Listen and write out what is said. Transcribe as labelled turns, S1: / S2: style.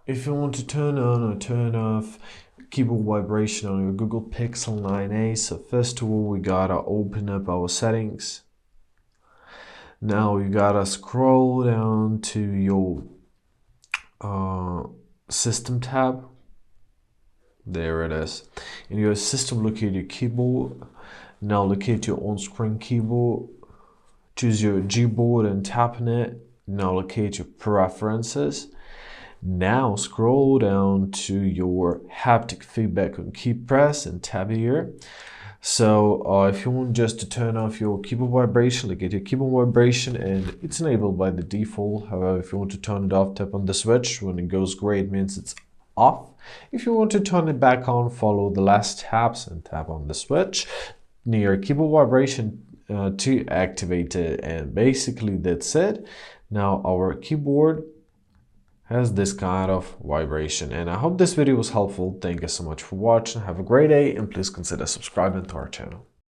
S1: if you want to turn on or turn off keyboard vibration on your Google Pixel 9a, so first of all we gotta open up our settings. Now you gotta scroll down to your system tab. There it is. In your system, locate your keyboard. Now locate your on-screen keyboard. Choose your Gboard and tap on it. Now locate your preferences. Now scroll down to your haptic feedback on key press and tap here. So if you want just to turn off your keyboard vibration, locate your keyboard vibration and it's enabled by the default. However, if you want to turn it off, tap on the switch. When it goes gray, it means it's off. If you want to turn it back on, follow the last taps and tap on the switch near keyboard vibration to activate it. And basically that's it. Now our keyboard has this kind of vibration, and I hope this video was helpful. Thank you so much for watching. Have a great day and please consider subscribing to our channel.